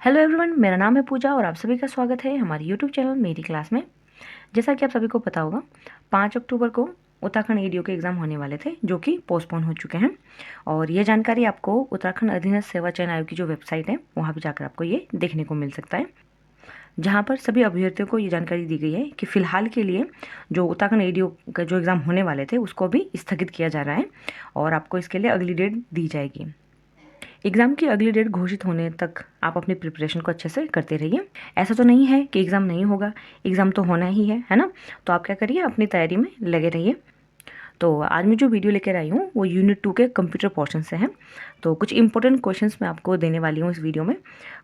Hello everyone, मेरा नाम है पूजा और आप सभी का स्वागत है हमारे यूट्यूब चैनल मेरी क्लास में। जैसा कि आप सभी को पता होगा, 5 अक्टूबर को उत्तराखंड एडीओ के एग्ज़ाम होने वाले थे जो कि पोस्टपोन हो चुके हैं। और ये जानकारी आपको उत्तराखंड अधीनस्थ सेवा चयन आयोग की जो वेबसाइट है वहाँ पर जाकर आपको ये देखने को मिल सकता है, जहाँ पर सभी अभ्यर्थियों को ये जानकारी दी गई है कि फ़िलहाल के लिए जो उत्तराखंड एडीओ का जो एग्ज़ाम होने वाले थे उसको भी स्थगित किया जा रहा है और आपको इसके लिए अगली डेट दी जाएगी। एग्ज़ाम की अगली डेट घोषित होने तक आप अपनी प्रिपरेशन को अच्छे से करते रहिए। ऐसा तो नहीं है कि एग्ज़ाम नहीं होगा, एग्ज़ाम तो होना ही है ना। तो आप क्या करिए, अपनी तैयारी में लगे रहिए। तो आज मैं जो वीडियो लेकर आई हूँ वो यूनिट 2 के कंप्यूटर पोर्शन से है। तो कुछ इंपॉर्टेंट क्वेश्चंस मैं आपको देने वाली हूँ इस वीडियो में।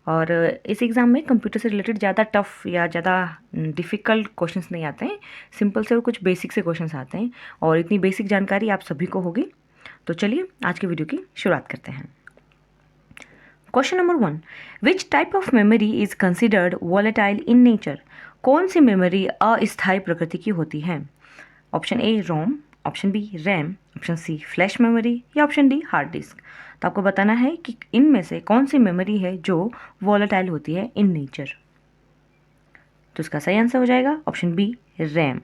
और इस एग्ज़ाम में कंप्यूटर से रिलेटेड ज़्यादा टफ या ज़्यादा डिफ़िकल्ट क्वेश्चंस नहीं आते हैं, सिंपल से और कुछ बेसिक से क्वेश्चंस आते हैं और इतनी बेसिक जानकारी आप सभी को होगी। तो चलिए आज की वीडियो की शुरुआत करते हैं। Question number 1, which type of memory is considered volatile in nature? कौन सी मेमोरी अस्थायी प्रकृति की होती है? Option A ROM, option B RAM, option C flash memory या ऑप्शन डी हार्ड डिस्क। तो आपको बताना है कि इनमें से कौन सी मेमोरी है जो वॉलेटाइल होती है इन नेचर। तो इसका सही आंसर हो जाएगा ऑप्शन बी रैम।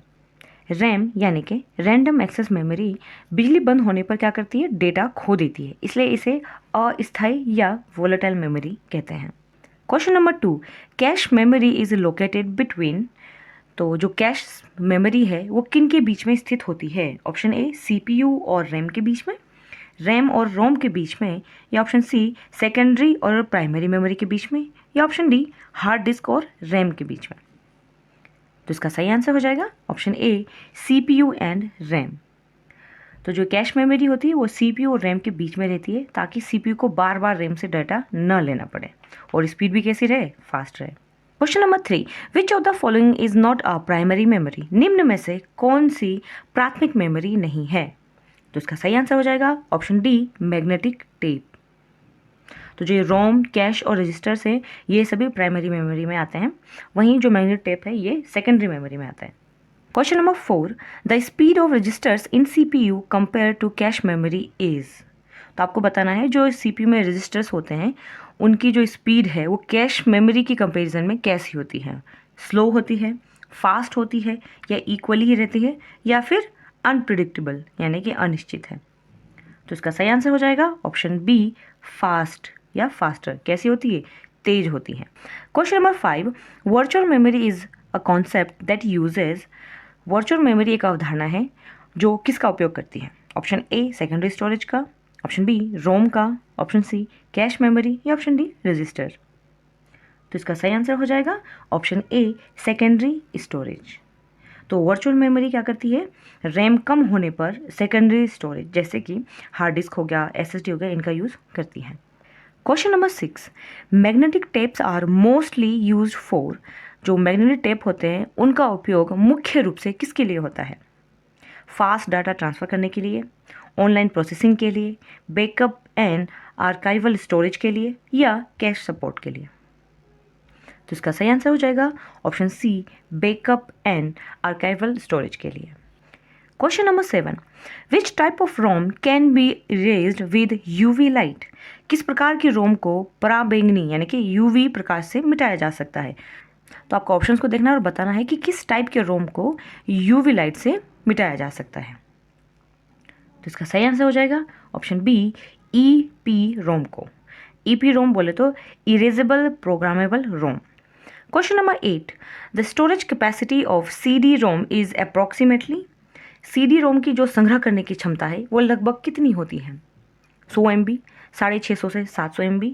रैम यानी कि रैंडम एक्सेस मेमोरी बिजली बंद होने पर क्या करती है, डेटा खो देती है, इसलिए इसे अस्थायी या वोलेटाइल मेमोरी कहते हैं। Question number 2, cash memory is located between? तो जो कैश मेमोरी है वो किन के बीच में स्थित होती है? ऑप्शन ए सीपीयू और रैम के बीच में, रैम और रोम के बीच में, या ऑप्शन सी सेकेंडरी और प्राइमरी मेमोरी के बीच में, या ऑप्शन डी हार्ड डिस्क और रैम के बीच में। तो इसका सही आंसर हो जाएगा option A CPU and RAM. तो जो कैश मेमोरी होती है वो सीपीयू और रैम के बीच में रहती है ताकि सीपीयू को बार बार रैम से डाटा न लेना पड़े और स्पीड भी कैसी रहे, फास्ट रहे। Question number 3, which of the following is not a primary memory? निम्न में से कौन सी प्राथमिक मेमोरी नहीं है? तो इसका सही आंसर हो जाएगा ऑप्शन डी मैग्नेटिक टेप। तो जो रोम, कैश और रजिस्टर्स है ये सभी प्राइमरी मेमोरी में आते हैं, वहीं जो मैग्नेटिक टेप है ये सेकेंडरी मेमोरी में आता है। Question number 4, the speed of registers in CPU compare to cache memory is? तो आपको बताना है जो सीपीयू में रजिस्टर्स होते हैं उनकी जो स्पीड है वो कैश मेमोरी की कंपैरिजन में कैसी होती है? स्लो होती है, फास्ट होती है, या इक्वली ही रहती है, या फिर अनप्रिडिक्टेबल यानी कि अनिश्चित है? तो इसका सही आंसर हो जाएगा ऑप्शन बी फास्ट या फास्टर। कैसी होती है? तेज होती है। Question number 5, virtual memory is a concept that usage? Virtual memory एक अवधारणा है जो किसका उपयोग करती है? ऑप्शन ए सेकेंडरी स्टोरेज का, ऑप्शन बी रोम का, ऑप्शन सी कैश मेमोरी, या ऑप्शन डी रजिस्टर। तो इसका सही आंसर हो जाएगा ऑप्शन ए सेकेंडरी स्टोरेज। तो वर्चुअल मेमोरी क्या करती है, रैम कम होने पर सेकेंडरी स्टोरेज जैसे कि हार्ड डिस्क हो गया, एसएसडी हो गया, इनका यूज़ करती है। Question number 6, magnetic tapes are mostly used for? जो मैग्नेटिक टेप होते हैं उनका उपयोग मुख्य रूप से किसके लिए होता है? फास्ट डाटा ट्रांसफ़र करने के लिए, ऑनलाइन प्रोसेसिंग के लिए, बैकअप एंड आर्काइवल स्टोरेज के लिए, या कैश सपोर्ट के लिए? तो इसका सही आंसर हो जाएगा option C backup and archival storage के लिए। Question number 7, which type of ROM can be erased with UV light? किस प्रकार की रोम को पराबैंगनी यानी कि यूवी प्रकाश से मिटाया जा सकता है? तो आपको ऑप्शंस को देखना है और बताना है कि किस टाइप के रोम को यूवी लाइट से मिटाया जा सकता है। तो इसका सही आंसर हो जाएगा ऑप्शन बी ईपी रोम को। ईपी रोम बोले तो erasable programmable ROM. Question number 8, the storage capacity of CD ROM is approximately? CD ROM की जो संग्रह करने की क्षमता है वो लगभग कितनी होती है? 100 MB, 650 से 700 MB,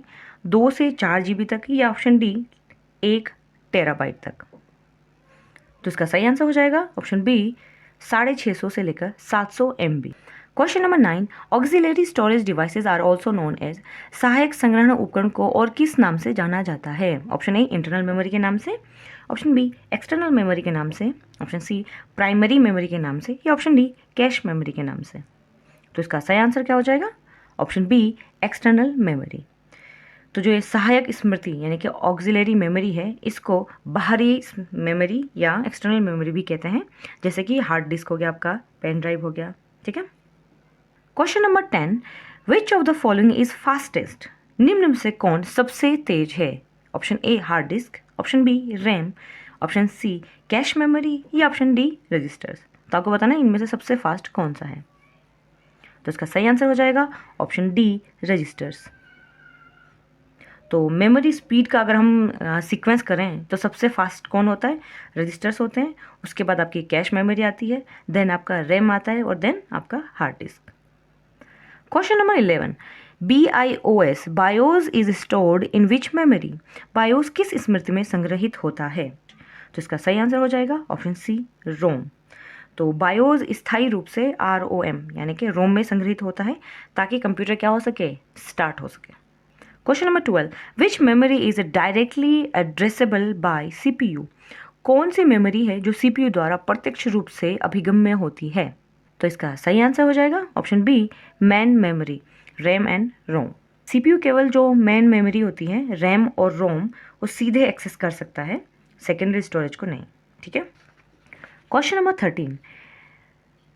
2 से 4 GB तक, या ऑप्शन डी 1 टेराबाइट तक? तो इसका सही आंसर हो जाएगा ऑप्शन बी 650 से लेकर 700 MB। Question number 9, auxiliary storage devices are also known as? सहायक संग्रहण उपकरण को और किस नाम से जाना जाता है? ऑप्शन ए इंटरनल मेमोरी के नाम से, ऑप्शन बी एक्सटर्नल मेमोरी के नाम से, ऑप्शन सी प्राइमरी मेमोरी के नाम से, या ऑप्शन डी कैश मेमोरी के नाम से? तो इसका सही आंसर क्या हो जाएगा ऑप्शन बी एक्सटर्नल मेमोरी। तो जो ये सहायक स्मृति यानी कि ऑक्सिलरी मेमोरी है इसको बाहरी मेमोरी या एक्सटर्नल मेमोरी भी कहते हैं, जैसे कि हार्ड डिस्क हो गया, आपका पेन ड्राइव हो गया, ठीक है। Question number 10, which of the following is fastest? निम्न में से कौन सबसे तेज है? Option A hard disk, option B RAM, option C cache memory या ऑप्शन डी रजिस्टर्स। तो आपको बताना है इनमें से सबसे फास्ट कौन सा है। तो इसका सही आंसर हो जाएगा ऑप्शन डी रजिस्टर्स। तो मेमोरी स्पीड का अगर हम सीक्वेंस करें तो सबसे फास्ट कौन होता है, रजिस्टर्स होते हैं, उसके बाद आपकी कैश मेमोरी आती है, देन आपका रैम आता है और देन आपका hard disc. Question number 11, BIOS BIOS is stored in which memory. BIOS किस स्मृति में संग्रहित होता है। तो इसका सही आंसर हो जाएगा ऑप्शन सी रोम। तो बायोस स्थायी रूप से ROM यानी कि रोम में संग्रहित होता है ताकि कंप्यूटर क्या हो सके, स्टार्ट हो सके। Question number 12, which memory is directly addressable by CPU। कौन सी मेमोरी है जो CPU द्वारा प्रत्यक्ष रूप से अभिगम्य होती है। तो इसका सही आंसर हो जाएगा option B main memory, RAM and ROM. CPU केवल जो मैन मेमोरी होती है, रैम और रोम, वो सीधे एक्सेस कर सकता है, सेकेंडरी स्टोरेज को नहीं। ठीक है। Question number 13,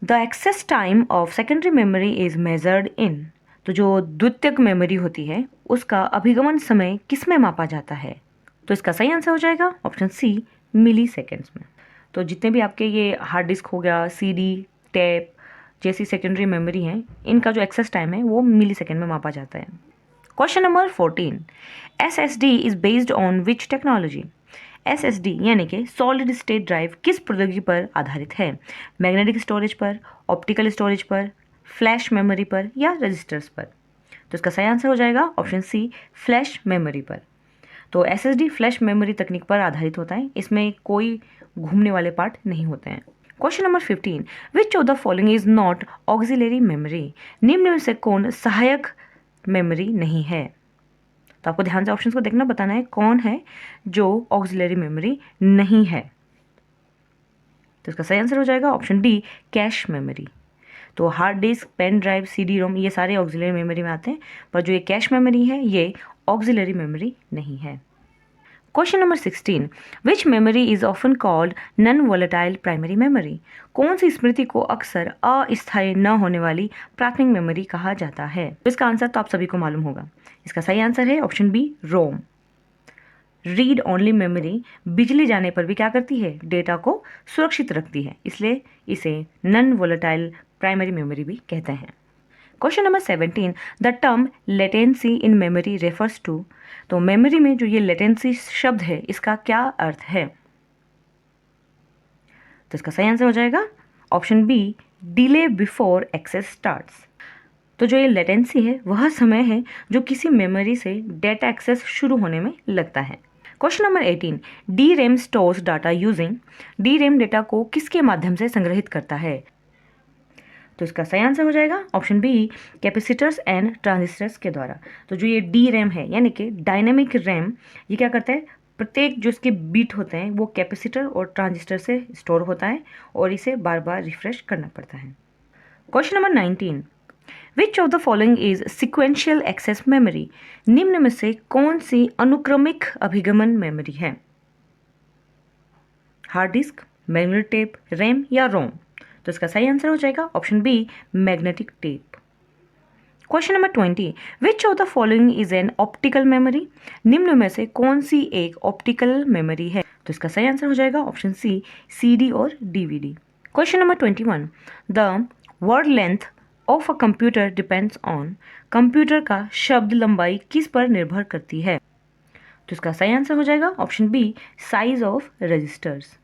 the access time of secondary memory is measured in. तो जो द्वितीयक मेमोरी होती है उसका अभिगमन समय किस में मापा जाता है। तो इसका सही आंसर हो जाएगा ऑप्शन सी मिली सेकेंड्स में। तो जितने भी आपके ये हार्ड डिस्क हो गया, CD, टैप जैसी सेकेंडरी मेमोरी हैं, इनका जो एक्सेस टाइम है वो मिली सेकेंड में मापा जाता है। Question number 14, SSD is based on which technology. SSD यानी कि सॉलिड स्टेट ड्राइव किस प्रौद्योगिकी पर आधारित है, मैग्नेटिक स्टोरेज पर, ऑप्टिकल स्टोरेज पर, फ्लैश मेमोरी पर या रजिस्टर्स पर। तो इसका सही आंसर हो जाएगा ऑप्शन सी फ्लैश मेमोरी पर। तो SSD फ्लैश मेमोरी तकनीक पर आधारित होता है, इसमें कोई घूमने वाले पार्ट नहीं होते हैं। Question number 15, which of the following is not auxiliary memory. निम्न में से कौन सहायक मेमोरी नहीं है। तो आपको ध्यान से ऑप्शंस को देखना, बताना है कौन है जो ऑक्सिलरी मेमोरी नहीं है। तो इसका सही आंसर हो जाएगा ऑप्शन डी कैश मेमोरी। तो hard disk, pen drive, CD ROM ये सारे ऑक्सिलरी मेमोरी में आते हैं, पर जो ये कैश मेमोरी है ये ऑक्सिलरी मेमोरी नहीं है। Question number 16, which memory is often called non volatile primary memory. कौन सी स्मृति को अक्सर अस्थायी न होने वाली प्राथमिक मेमोरी कहा जाता है। तो इसका आंसर तो आप सभी को मालूम होगा। इसका सही आंसर है option B ROM. Read only memory बिजली जाने पर भी क्या करती है, डेटा को सुरक्षित रखती है, इसलिए इसे नॉन वोलेटाइल प्राइमरी मेमोरी भी कहते हैं। Question number 17, the term latency in memory refers to. तो मेमोरी में जो ये लेटेंसी शब्द है इसका क्या अर्थ है। तो इसका सही आंसर हो जाएगा option B delay before access starts. तो जो ये लेटेंसी है वह समय है जो किसी मेमोरी से डेटा एक्सेस शुरू होने में लगता है। Question number 18, DRAM stores data using. DRAM data को किसके माध्यम से संग्रहित करता है। तो इसका सही आंसर हो जाएगा option B capacitors and transistors के द्वारा। तो जो ये DRAM है यानी कि डायनेमिक रैम, ये क्या करता है, प्रत्येक जो इसके बीट होते हैं वो कैपेसिटर और ट्रांजिस्टर से स्टोर होता है और इसे बार बार रिफ्रेश करना पड़ता है। Question number 19, which of the following is sequential access memory. निम्न में से कौन सी अनुक्रमिक अभिगमन मेमोरी है। Hard disk, magnetic tape, RAM या रोम। तो इसका सही आंसर हो जाएगा option B magnetic tape. Question number 20, which of the following is an optical memory. निम्न में से कौन सी एक ऑप्टिकल मेमोरी है। तो इसका सही आंसर हो जाएगा ऑप्शन सी CD और DVD। Question number 21, the word length of a computer depends on. Computer का शब्द लंबाई किस पर निर्भर करती है। तो इसका सही आंसर हो जाएगा option B size of registers.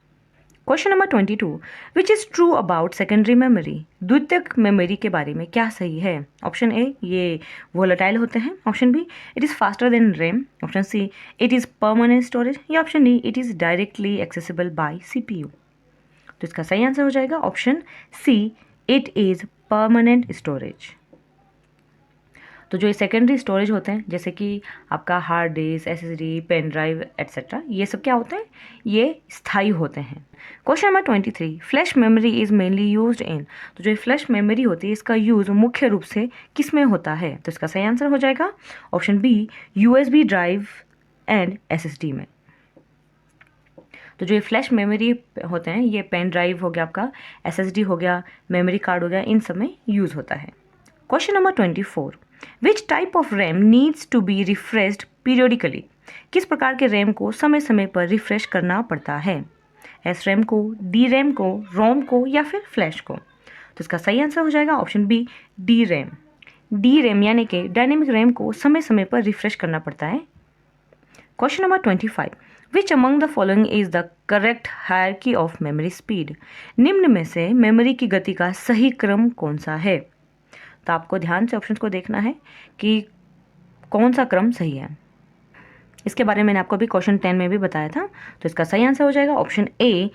Question number 22, which is true about secondary memory. द्वितीयक मेमोरी के बारे में क्या सही है। ऑप्शन ए ये वोलेटाइल होते हैं, option B it is faster than RAM, option C it is permanent storage या option D it is directly accessible by CPU। तो इसका सही आंसर हो जाएगा option C it is permanent storage. तो जो ये सेकेंडरी स्टोरेज होते हैं जैसे कि आपका hard disk, SSD, pen drive etcetera, ये सब क्या होते हैं, ये स्थायी होते हैं। Question number 23, flash memory is mainly used in. तो जो फ्लैश मेमोरी होती है इसका यूज मुख्य रूप से किस में होता है। तो इसका सही आंसर हो जाएगा option B USB drive and SSD में। तो जो ये फ्लैश मेमोरी होते हैं ये पेन ड्राइव हो गया, आपका SSD हो गया, मेमोरी कार्ड हो गया, इन सब में यूज होता है। Question number 24, which type of RAM needs to be refreshed periodically. किस प्रकार के रैम को समय समय पर रिफ्रेश करना पड़ता है? एस रैम को, डी रैम को, रोम को या फिर फ्लैश को? तो इसका सही आंसर हो जाएगा option B, DRAM. DRAM यानी कि डायनेमिक रैम को समय समय पर रिफ्रेश करना पड़ता है। Question number 25, which among the following is the correct hierarchy of memory speed? निम्न में से मेमोरी की गति का सही क्रम कौन सा है? तो आपको ध्यान से ऑप्शंस को देखना है कि कौन सा क्रम सही है। इसके बारे में मैंने आपको अभी क्वेश्चन 10 में भी बताया था। तो इसका सही आंसर हो जाएगा ऑप्शन ए।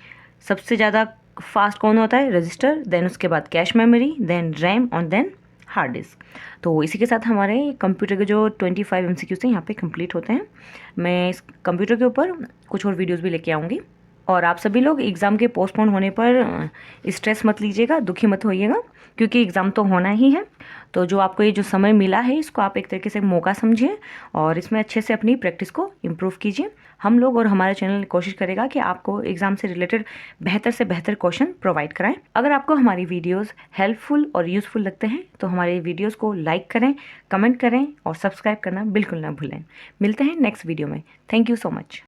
सबसे ज़्यादा फास्ट कौन होता है? रजिस्टर, देन उसके बाद कैश मेमोरी, देन रैम और देन हार्ड डिस्क। तो इसी के साथ हमारे कंप्यूटर के जो 25 MCQs हैं यहाँ पे कंप्लीट होते हैं। मैं इस कंप्यूटर के ऊपर कुछ और वीडियोस भी लेके आऊँगी। और आप सभी लोग एग्ज़ाम के पोस्टपोन होने पर स्ट्रेस मत लीजिएगा, दुखी मत होइएगा, क्योंकि एग्ज़ाम तो होना ही है। तो जो आपको ये जो समय मिला है इसको आप एक तरीके से मौका समझिए और इसमें अच्छे से अपनी प्रैक्टिस को इम्प्रूव कीजिए। हम लोग और हमारा चैनल कोशिश करेगा कि आपको एग्ज़ाम से रिलेटेड बेहतर से बेहतर क्वेश्चन प्रोवाइड कराएं। अगर आपको हमारी वीडियोस हेल्पफुल और यूज़फुल लगते हैं तो हमारे वीडियोस को लाइक करें, कमेंट करें और सब्सक्राइब करना बिल्कुल ना भूलें। मिलते हैं नेक्स्ट वीडियो में। Thank you so much.